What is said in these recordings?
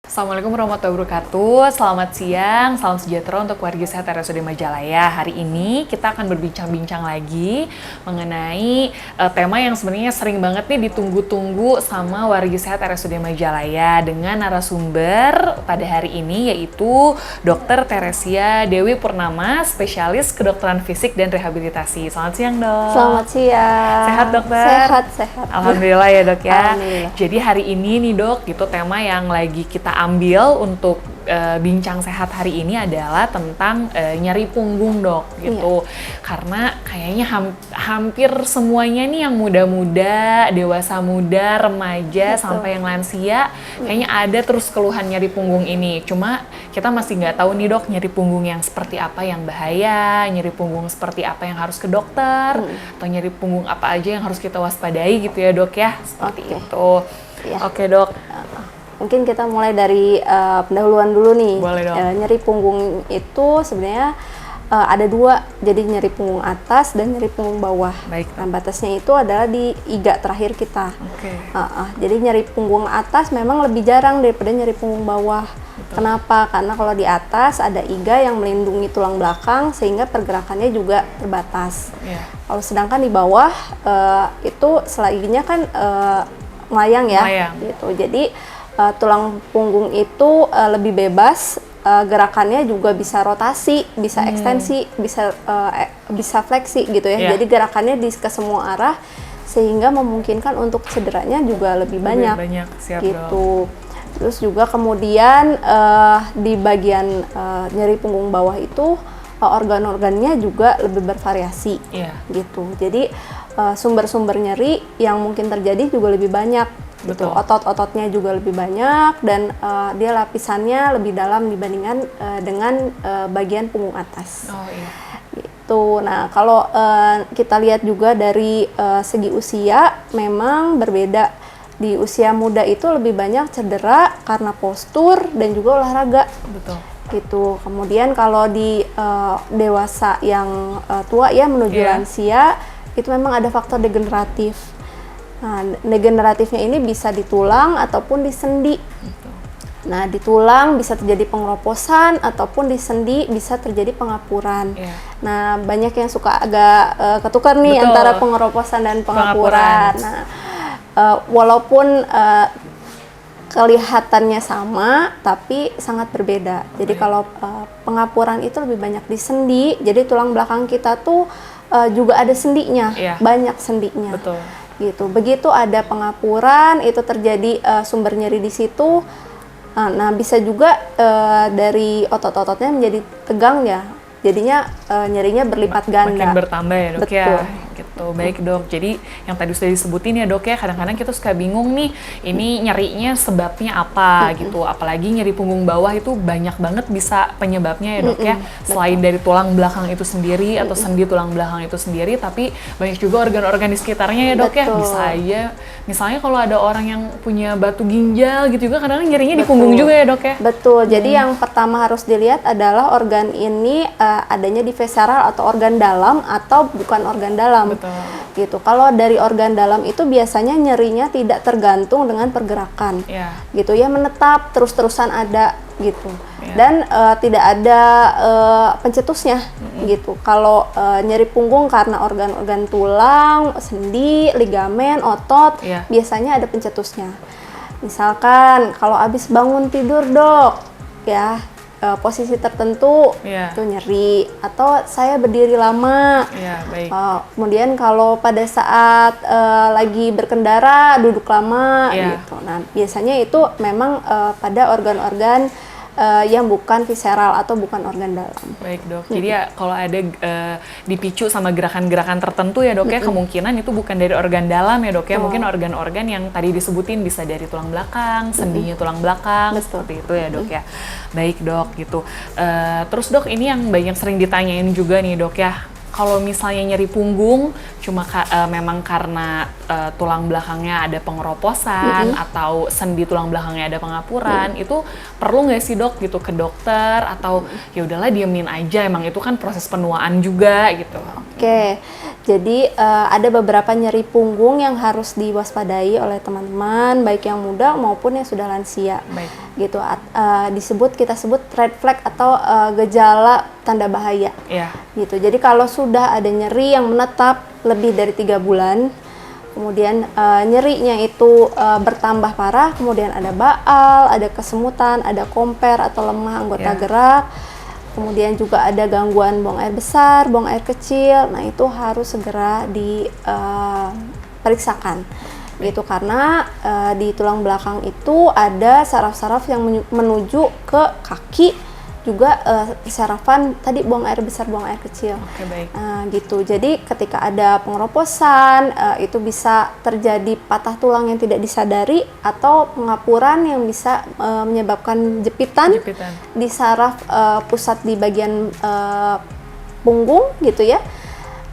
Assalamualaikum warahmatullahi wabarakatuh. Selamat siang, salam sejahtera untuk warga sehat RSUD Majalaya. Hari ini kita akan berbincang-bincang lagi mengenai tema yang sebenarnya sering banget nih ditunggu-tunggu sama warga sehat RSUD Majalaya dengan narasumber pada hari ini yaitu Dr. Teresia Dewi Purnama, spesialis kedokteran fisik dan rehabilitasi. Selamat siang, Dok. Selamat siang. Sehat, Dokter? Sehat. Alhamdulillah ya, Dok ya. Alhamdulillah. Jadi hari ini nih, Dok, gitu tema yang lagi kita ambil untuk bincang sehat hari ini adalah tentang nyeri punggung, Dok, gitu. Iya. Karena kayaknya hampir semuanya nih yang muda-muda, dewasa muda, remaja, Betul. sampai yang lansia, kayaknya ada terus keluhan nyeri punggung ini. Cuma kita masih nggak tahu nih, Dok, nyeri punggung yang seperti apa yang bahaya, nyeri punggung seperti apa yang harus ke dokter, atau nyeri punggung apa aja yang harus kita waspadai gitu ya, Dok ya, seperti Oke. itu. Iya. Oke, Dok. Mungkin kita mulai dari pendahuluan dulu nih. Boleh dong. Nyeri punggung itu sebenarnya ada dua, jadi nyeri punggung atas dan nyeri punggung bawah. Baik. Nah, batasnya itu adalah di iga terakhir kita. Oke. Jadi nyeri punggung atas memang lebih jarang daripada nyeri punggung bawah. Betul. Kenapa? Karena kalau di atas ada iga yang melindungi tulang belakang sehingga pergerakannya juga terbatas. Iya. Kalau sedangkan di bawah itu selaginya kan melayang ya, Melayang. gitu. Jadi tulang punggung itu lebih bebas, gerakannya juga bisa rotasi, bisa ekstensi, bisa fleksi gitu ya. Iya. Jadi gerakannya ke semua arah sehingga memungkinkan untuk cederanya juga lebih banyak. Banyak, siap, Dok. Gitu. Terus juga kemudian di bagian nyeri punggung bawah itu organ-organnya juga lebih bervariasi. Iya. Gitu. Jadi sumber-sumber nyeri yang mungkin terjadi juga lebih banyak. Gitu. Betul. Otot-ototnya juga lebih banyak dan dia lapisannya lebih dalam dibandingkan dengan bagian punggung atas. Oh iya. Gitu. Nah, kalau kita lihat juga dari segi usia memang berbeda. Di usia muda itu lebih banyak cedera karena postur dan juga olahraga. Betul. Gitu. Kemudian kalau di dewasa yang tua ya menuju Iya. lansia itu memang ada faktor degeneratif. Nah, degeneratifnya ini bisa di tulang ataupun di sendi. Betul. Nah, di tulang bisa terjadi pengeroposan ataupun di sendi bisa terjadi pengapuran. Iya. Nah, banyak yang suka agak ketukar nih Betul. antara pengeroposan dan pengapuran. Pengapuran. Nah, walaupun kelihatannya sama, tapi sangat berbeda. Jadi Baik. kalau pengapuran itu lebih banyak di sendi, jadi tulang belakang kita tuh juga ada sendinya, Iya. banyak sendinya. Betul. Gitu. Begitu ada pengapuran, itu terjadi sumber nyeri di situ. Nah, bisa juga dari otot-ototnya menjadi tegang ya. Jadinya nyerinya berlipat ganda. Makin bertambah ya, Dok. Betul. Ya. Gitu. Baik, Dok. Jadi yang tadi sudah disebutin ya, Dok ya, kadang-kadang kita suka bingung nih, ini nyerinya sebabnya apa gitu. Apalagi nyeri punggung bawah itu banyak banget bisa penyebabnya ya, Dok ya. Selain dari tulang belakang itu sendiri atau sendi tulang belakang itu sendiri, tapi banyak juga organ-organ di sekitarnya ya, Dok ya. Betul. Bisa aja misalnya kalau ada orang yang punya batu ginjal gitu juga kadang-kadang nyerinya di punggung juga ya, Dok ya. Betul. Jadi yang pertama harus dilihat adalah organ ini adanya di visceral atau organ dalam atau bukan organ dalam. Betul. Gitu. Kalau dari organ dalam itu biasanya nyerinya tidak tergantung dengan pergerakan. Iya. Gitu ya, menetap terus-terusan ada gitu. Iya. Dan tidak ada pencetusnya gitu. Kalau nyeri punggung karena organ-organ tulang, sendi, ligamen, otot, Iya. biasanya ada pencetusnya. Misalkan kalau habis bangun tidur, Dok, ya posisi tertentu Iya. itu nyeri, atau saya berdiri lama. Iya, baik. Kemudian kalau pada saat lagi berkendara duduk lama Iya. gitu. Nah, biasanya itu memang pada organ-organ yang bukan visceral atau bukan organ dalam. Baik, Dok. Jadi ya kalau ada dipicu sama gerakan-gerakan tertentu ya, Dok ya, kemungkinan itu bukan dari organ dalam ya, Dok ya. Mungkin organ-organ yang tadi disebutin bisa dari tulang belakang, sendinya tulang belakang, seperti itu ya, Dok ya. Baik, Dok, gitu. Terus, Dok, ini yang banyak sering ditanyain juga nih, Dok ya. Kalau misalnya nyeri punggung cuma memang karena tulang belakangnya ada pengeroposan atau sendi tulang belakangnya ada pengapuran, itu perlu nggak sih, Dok, gitu ke dokter atau ya udahlah diemin aja, emang itu kan proses penuaan juga gitu. Oke, Jadi ada beberapa nyeri punggung yang harus diwaspadai oleh teman-teman, baik yang muda maupun yang sudah lansia. Baik. Gitu, kita sebut red flag atau gejala tanda bahaya. Iya. Gitu. Jadi kalau sudah ada nyeri yang menetap lebih dari 3 bulan, kemudian nyerinya itu bertambah parah, kemudian ada baal, ada kesemutan, ada komper atau lemah anggota gerak. Kemudian juga ada gangguan buang air besar, buang air kecil. Nah, itu harus segera diperiksakan. Gitu, karena di tulang belakang itu ada saraf-saraf yang menuju ke kaki, juga sarafan tadi buang air besar, buang air kecil. Oke, baik. Gitu. Jadi ketika ada pengeroposan, itu bisa terjadi patah tulang yang tidak disadari atau pengapuran yang bisa menyebabkan jepitan di saraf pusat di bagian punggung gitu ya.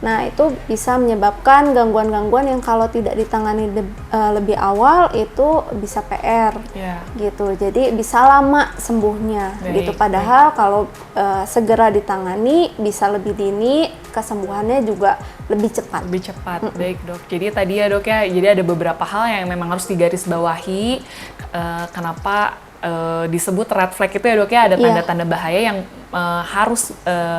Nah, itu bisa menyebabkan gangguan-gangguan yang kalau tidak ditangani lebih awal itu bisa PR. Gitu. Jadi bisa lama sembuhnya. Gitu. Padahal kalau segera ditangani bisa lebih dini, kesembuhannya juga lebih cepat. Baik, Dok. Jadi tadi ya, Dok ya, jadi ada beberapa hal yang memang harus digarisbawahi kenapa disebut red flag itu ya, Dok ya, ada tanda-tanda bahaya yang harus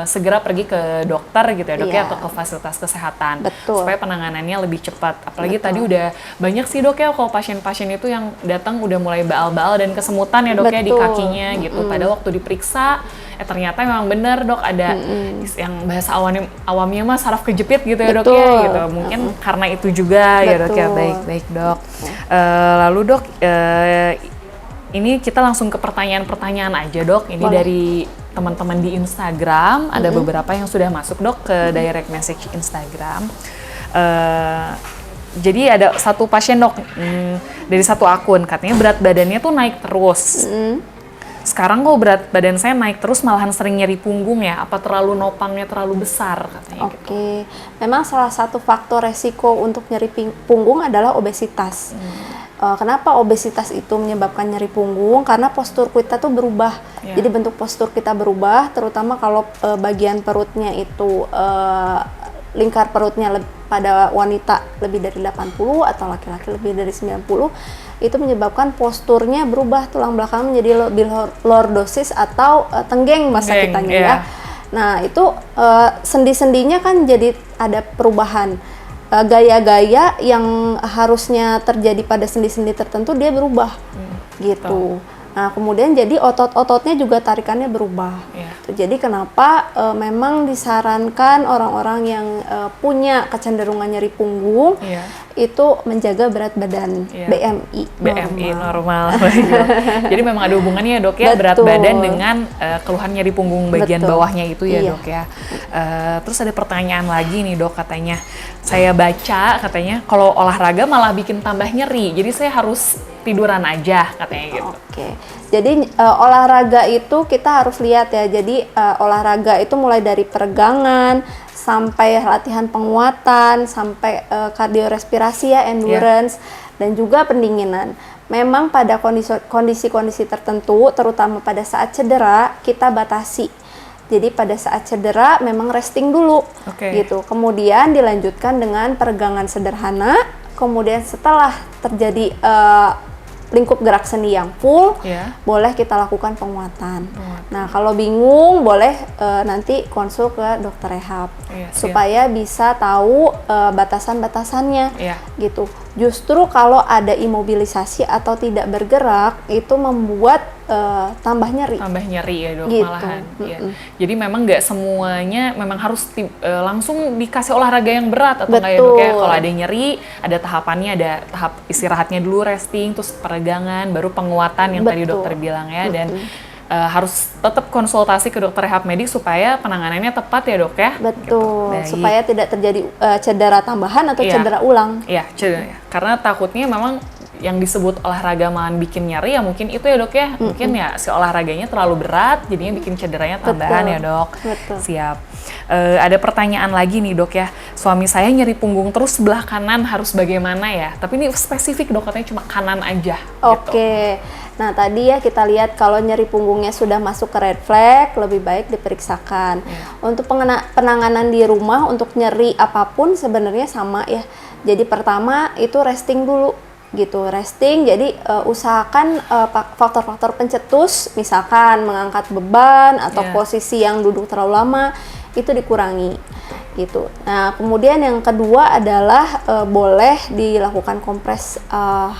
segera pergi ke dokter gitu ya, Dok ya, atau ke fasilitas kesehatan. Supaya penanganannya lebih cepat. Apalagi tadi udah banyak sih, Dok ya, kalau pasien-pasien itu yang datang udah mulai baal-baal dan kesemutan ya, Dok ya, di kakinya gitu. Pada waktu diperiksa ternyata memang benar, Dok, ada yang bahasa awamnya mah saraf kejepit gitu ya, Dok ya, gitu. Mungkin karena itu juga ya, Dok ya. Baik, Dok. Lalu, Dok, ini kita langsung ke pertanyaan-pertanyaan aja, Dok. Ini dari teman-teman di Instagram, ada beberapa yang sudah masuk, Dok, ke direct message Instagram. Jadi ada satu pasien, Dok, dari satu akun, katanya berat badannya tuh naik terus. Sekarang kok berat badan saya naik terus, malahan sering nyeri punggung ya, apa terlalu nopangnya terlalu besar, katanya gitu. Memang salah satu faktor resiko untuk nyeri punggung adalah obesitas. Kenapa obesitas itu menyebabkan nyeri punggung? Karena postur kita tuh berubah. Jadi bentuk postur kita berubah, terutama kalau bagian perutnya itu lingkar perutnya pada wanita lebih dari 80 atau laki-laki lebih dari 90, itu menyebabkan posturnya berubah, tulang belakang menjadi lebih lordosis atau tenggeng bahasa kitanya ya. Nah, itu sendi-sendinya kan jadi ada perubahan. Gaya-gaya yang harusnya terjadi pada sendi-sendi tertentu dia berubah gitu. Nah, kemudian jadi otot-ototnya juga tarikannya berubah. Jadi kenapa memang disarankan orang-orang yang punya kecenderungan nyeri punggung itu menjaga berat badan, BMI normal. Jadi memang ada hubungannya ya, Dok ya, berat badan dengan keluhan nyeri punggung bagian bawahnya itu ya, Dok ya. Terus ada pertanyaan lagi nih, Dok, katanya saya baca katanya kalau olahraga malah bikin tambah nyeri, jadi saya harus tiduran aja, katanya gitu. Jadi olahraga itu kita harus lihat ya. Jadi olahraga itu mulai dari peregangan sampai latihan penguatan, sampai kardiorespirasi ya, endurance, dan juga pendinginan. Memang pada kondisi-kondisi tertentu, terutama pada saat cedera, kita batasi. Jadi pada saat cedera memang resting dulu, gitu. Kemudian dilanjutkan dengan peregangan sederhana. Kemudian setelah terjadi lingkup gerak sendi yang full, boleh kita lakukan penguatan. Nah, kalau bingung boleh nanti konsul ke dokter rehab supaya bisa tahu batasan-batasannya, gitu. Justru kalau ada imobilisasi atau tidak bergerak itu membuat tambah nyeri. Tambah nyeri ya, Dok, gitu. Malahan. Jadi memang nggak semuanya memang harus langsung dikasih olahraga yang berat atau nggak ya, Dok ya? Kalau ada nyeri, ada tahapannya, ada tahap istirahatnya dulu, resting, terus peregangan, baru penguatan yang tadi dokter bilang ya, dan harus tetap konsultasi ke dokter rehab medik supaya penanganannya tepat ya, Dok ya. Gitu. Supaya tidak terjadi cedera tambahan atau cedera ulang. Cedera. Karena takutnya memang yang disebut olahraga malah bikin nyeri ya mungkin itu ya dok ya. Mungkin ya si olahraganya terlalu berat jadinya bikin cederanya tambahan ya dok. Betul. Siap. Ada pertanyaan lagi nih dok ya. Suami saya nyeri punggung terus sebelah kanan harus bagaimana ya? Tapi ini spesifik dok katanya cuma kanan aja. Oke. Nah tadi ya kita lihat kalau nyeri punggungnya sudah masuk ke red flag, lebih baik diperiksakan. Untuk penanganan di rumah untuk nyeri apapun sebenarnya sama ya. Jadi pertama itu resting dulu gitu, resting. Jadi usahakan faktor-faktor pencetus, misalkan mengangkat beban atau posisi yang duduk terlalu lama itu dikurangi gitu. Nah kemudian yang kedua adalah boleh dilakukan kompres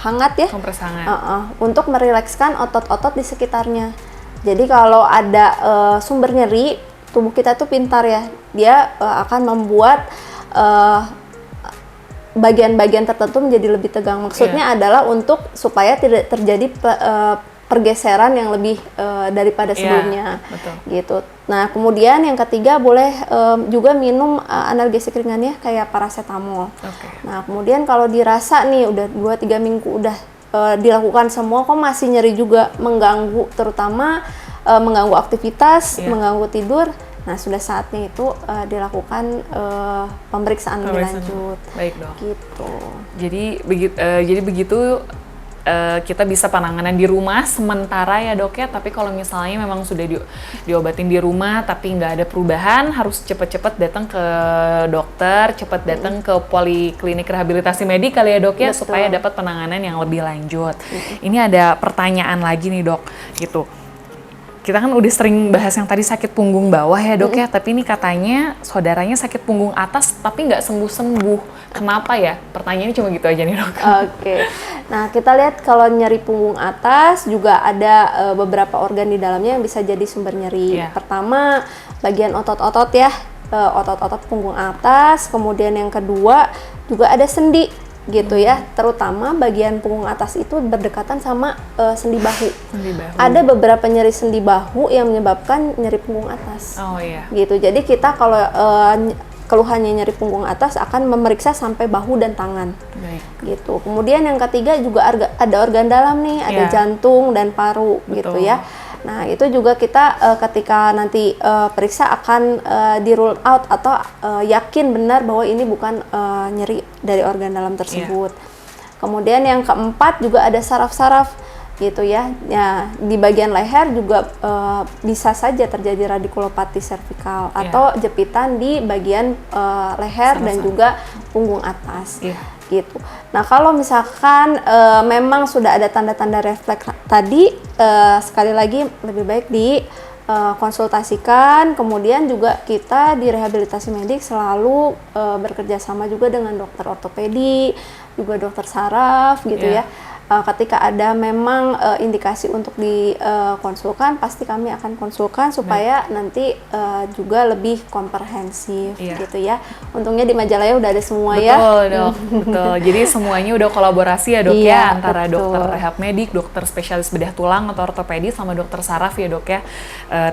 hangat ya. Kompres hangat. Untuk merilekskan otot-otot di sekitarnya. Jadi kalau ada sumber nyeri, tubuh kita tuh pintar ya, dia akan membuat bagian-bagian tertentu menjadi lebih tegang. Maksudnya adalah untuk supaya tidak terjadi pergeseran yang lebih daripada sebelumnya, gitu. Nah kemudian yang ketiga boleh juga minum analgesik ringan ya kayak paracetamol. Nah kemudian kalau dirasa nih udah 2-3 minggu udah dilakukan semua kok masih nyeri juga, mengganggu, terutama mengganggu aktivitas, mengganggu tidur. Nah sudah saatnya itu dilakukan pemeriksaan lebih lanjut. Baik dok. Gitu. Jadi begitu kita bisa penanganan di rumah sementara ya dok ya. Tapi kalau misalnya memang sudah diobatin di rumah tapi nggak ada perubahan, harus cepat-cepat datang ke dokter, cepat datang ke poliklinik rehabilitasi medik kali ya dok ya. Betul. Supaya dapat penanganan yang lebih lanjut. Ini ada pertanyaan lagi nih dok, gitu. Kita kan udah sering bahas yang tadi sakit punggung bawah ya dok ya, tapi ini katanya saudaranya sakit punggung atas tapi nggak sembuh-sembuh. Kenapa ya? Pertanyaannya cuma gitu aja nih dok. Oke. Nah kita lihat kalau nyeri punggung atas juga ada beberapa organ di dalamnya yang bisa jadi sumber nyeri. Pertama bagian otot-otot ya, otot-otot punggung atas. Kemudian yang kedua juga ada sendi gitu ya, terutama bagian punggung atas itu berdekatan sama sendi bahu. Ada beberapa nyeri sendi bahu yang menyebabkan nyeri punggung atas. Gitu. Jadi kita kalau keluhannya nyeri punggung atas akan memeriksa sampai bahu dan tangan. Gitu. Kemudian yang ketiga juga ada organ dalam nih, ada jantung dan paru. Gitu ya. Nah itu juga kita ketika nanti periksa akan di rule out atau yakin benar bahwa ini bukan nyeri dari organ dalam tersebut. Kemudian yang keempat juga ada saraf-saraf gitu ya. Ya di bagian leher juga bisa saja terjadi radikulopati servikal atau jepitan di bagian leher dan juga punggung atas. Gitu. Nah kalau misalkan memang sudah ada tanda-tanda refleks tadi, sekali lagi lebih baik dikonsultasikan. Kemudian juga kita di rehabilitasi medik selalu bekerja sama juga dengan dokter ortopedi, juga dokter saraf gitu ya. Ketika ada memang indikasi untuk dikonsulkan, pasti kami akan konsulkan supaya nanti juga lebih komprehensif gitu ya. Untungnya di Majalaya udah ada semua ya. Betul dok, betul. Jadi semuanya udah kolaborasi ya dok ya, antara dokter rehab medik, dokter spesialis bedah tulang atau ortopedi sama dokter saraf ya dok ya.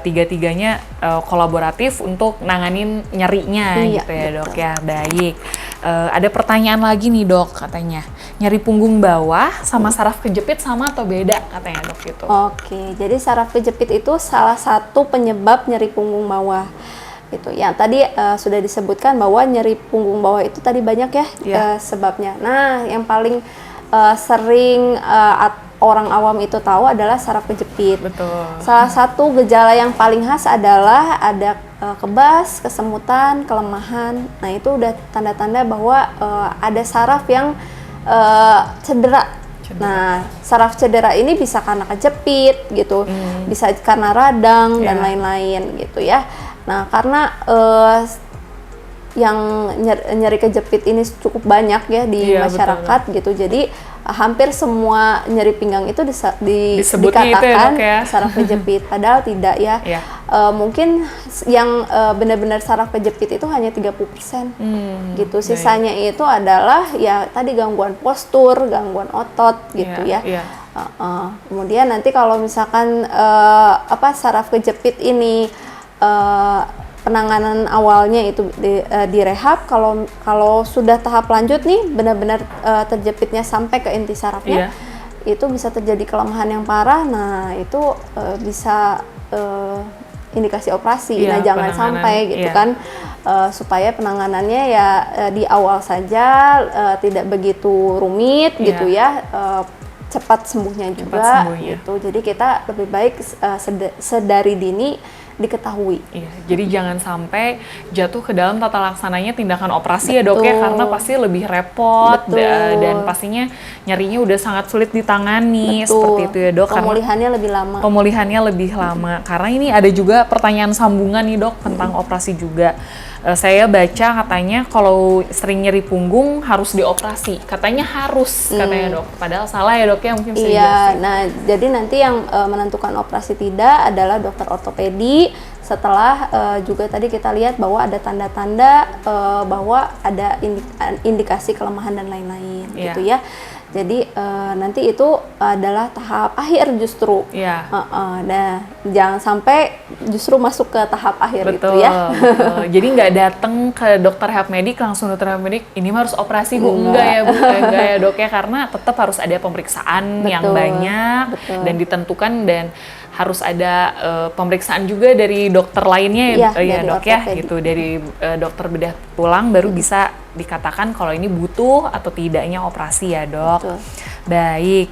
Tiga-tiganya kolaboratif untuk nanganin nyerinya gitu ya dok ya. Baik. Ada pertanyaan lagi nih dok, katanya nyeri punggung bawah sama saraf kejepit sama atau beda katanya dok gitu. Oke, jadi saraf kejepit itu salah satu penyebab nyeri punggung bawah. Gitu. Yang tadi sudah disebutkan bahwa nyeri punggung bawah itu tadi banyak ya sebabnya. Nah, yang paling sering orang awam itu tahu adalah saraf kejepit. Betul. Salah satu gejala yang paling khas adalah ada kebas, kesemutan, kelemahan. Nah, itu udah tanda-tanda bahwa ada saraf yang cedera. Nah, saraf cedera ini bisa karena kejepit gitu, bisa karena radang dan lain-lain gitu ya. Nah, karena yang nyeri kejepit ini cukup banyak ya di masyarakat gitu, jadi hampir semua nyeri pinggang itu dikatakan saraf kejepit, padahal tidak ya. Mungkin yang benar-benar saraf kejepit itu hanya 30% gitu. Sisanya itu adalah ya tadi gangguan postur, gangguan otot gitu ya. Kemudian nanti kalau misalkan saraf kejepit ini penanganan awalnya itu direhab. Kalau sudah tahap lanjut nih, benar-benar terjepitnya sampai ke inti sarafnya, itu bisa terjadi kelemahan yang parah. Nah itu bisa indikasi operasi. Nah jangan sampai gitu kan, supaya penanganannya ya di awal saja, tidak begitu rumit gitu ya, cepat sembuhnya juga gitu. Jadi kita lebih baik sedari dini diketahui. Iya, jadi jangan sampai jatuh ke dalam tata laksananya tindakan operasi ya dok ya, karena pasti lebih repot dan pastinya nyerinya udah sangat sulit ditangani. Seperti itu ya dok. Pemulihannya lebih lama. Pemulihannya lebih lama. Karena ini ada juga pertanyaan sambungan nih dok tentang operasi juga. Saya baca katanya kalau sering nyeri punggung harus dioperasi. Katanya harus, katanya dok. Padahal salah ya dok ya, mungkin bisa dijelasin. Nah jadi nanti yang menentukan operasi tidak adalah dokter ortopedi. Setelah juga tadi kita lihat bahwa ada tanda-tanda bahwa ada indikasi kelemahan dan lain-lain gitu ya. Jadi nanti itu adalah tahap akhir justru. Nah, jangan sampai justru masuk ke tahap akhir itu ya. Betul. Jadi nggak datang ke dokter rehab medik langsung dokter rehab medik ini harus operasi bu, enggak ya bu, enggak ya dok ya, karena tetap harus ada pemeriksaan yang banyak dan ditentukan, dan harus ada pemeriksaan juga dari dokter lainnya ya dok ya, gitu, dari dokter bedah tulang baru bisa dikatakan kalau ini butuh atau tidaknya operasi ya dok. Baik,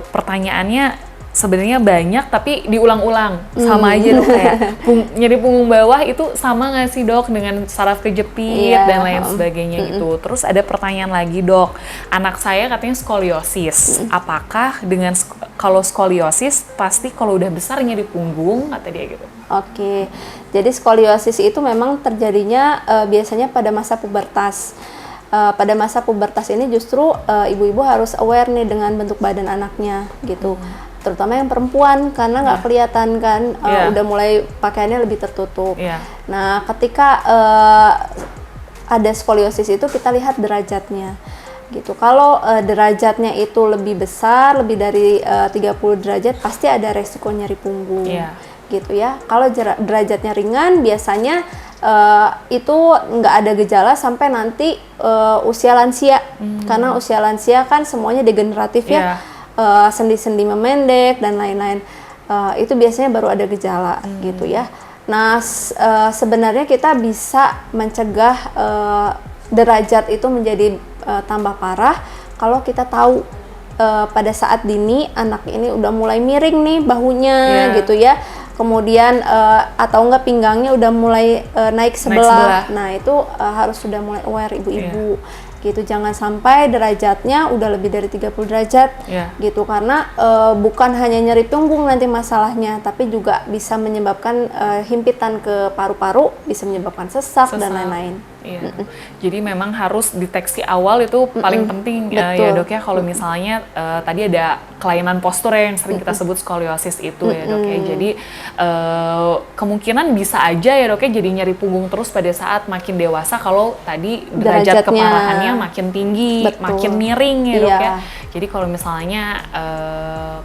pertanyaannya sebenarnya banyak tapi diulang-ulang, sama aja dok, kayak nyeri punggung bawah itu sama nggak sih dok dengan saraf kejepit dan lain sebagainya gitu. Terus ada pertanyaan lagi dok, anak saya katanya skoliosis, apakah dengan kalau skoliosis pasti kalau udah besar nyeri punggung, kata dia gitu. Oke, jadi skoliosis itu memang terjadinya biasanya pada masa pubertas. Pada masa pubertas ini justru ibu-ibu harus aware nih dengan bentuk badan anaknya gitu. Terutama yang perempuan, karena nggak kelihatan kan, udah mulai pakaiannya lebih tertutup. Nah, ketika ada skoliosis itu kita lihat derajatnya gitu. Kalau derajatnya itu lebih besar, lebih dari 30 derajat, pasti ada resiko nyeri punggung gitu ya. Kalau derajatnya ringan, biasanya itu nggak ada gejala sampai nanti usia lansia, karena usia lansia kan semuanya degeneratif ya. Sendi-sendi memendek dan lain-lain, itu biasanya baru ada gejala gitu ya. Nah sebenarnya kita bisa mencegah derajat itu menjadi tambah parah kalau kita tahu pada saat dini anak ini udah mulai miring nih bahunya gitu ya, kemudian atau enggak pinggangnya udah mulai naik sebelah. Nah itu harus sudah mulai aware ibu-ibu gitu. Jangan sampai derajatnya udah lebih dari 30 derajat gitu, karena bukan hanya nyeri punggung nanti masalahnya, tapi juga bisa menyebabkan himpitan ke paru-paru, bisa menyebabkan sesak dan lain-lain. Jadi memang harus deteksi awal itu paling penting ya dok ya. Kalau misalnya tadi ada kelainan postur yang sering kita sebut skoliosis itu ya dok ya. Jadi kemungkinan bisa aja ya dok ya jadi nyeri punggung terus pada saat makin dewasa kalau tadi derajat keparahannya makin tinggi, makin miring ya dok ya. Jadi kalau misalnya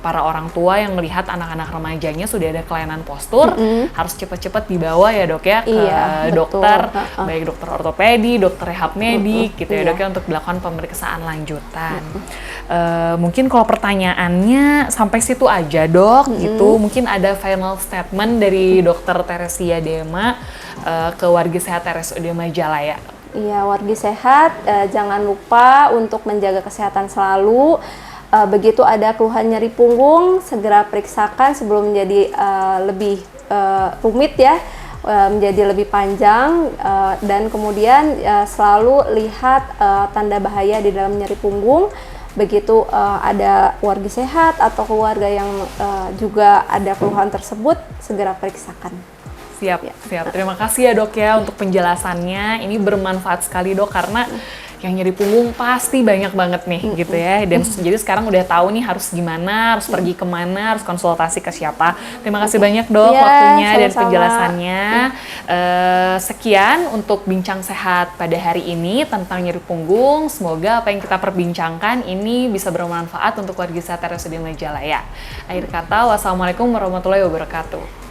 para orang tua yang melihat anak-anak remajanya sudah ada kelainan postur, harus cepat-cepat dibawa ya dok ya ke dokter, baik dokter ortopedi, dokter rehab medik gitu ya dok ya, untuk dilakukan pemeriksaan lanjutan. Mungkin kalau pertanyaannya sampai situ aja dok gitu. Mungkin ada final statement dari dokter Teresia Dema ke wargi sehat RSUD Majalaya. Iya, wargi sehat, jangan lupa untuk menjaga kesehatan selalu. Begitu ada keluhan nyeri punggung, segera periksakan sebelum menjadi lebih rumit ya, menjadi lebih panjang, dan kemudian selalu lihat tanda bahaya di dalam nyeri punggung. Begitu ada wargi sehat atau keluarga yang juga ada keluhan tersebut, segera periksakan. Siap. Terima kasih ya dok ya untuk penjelasannya. Ini bermanfaat sekali dok, karena yang nyeri punggung pasti banyak banget nih gitu ya. Dan jadi sekarang udah tahu nih harus gimana, harus pergi kemana, harus konsultasi ke siapa. Terima kasih banyak dok waktunya dan penjelasannya. Sekian untuk bincang sehat pada hari ini tentang nyeri punggung. Semoga apa yang kita perbincangkan ini bisa bermanfaat untuk warga sehat RSUD Majalaya. Akhir kata, wassalamualaikum warahmatullahi wabarakatuh.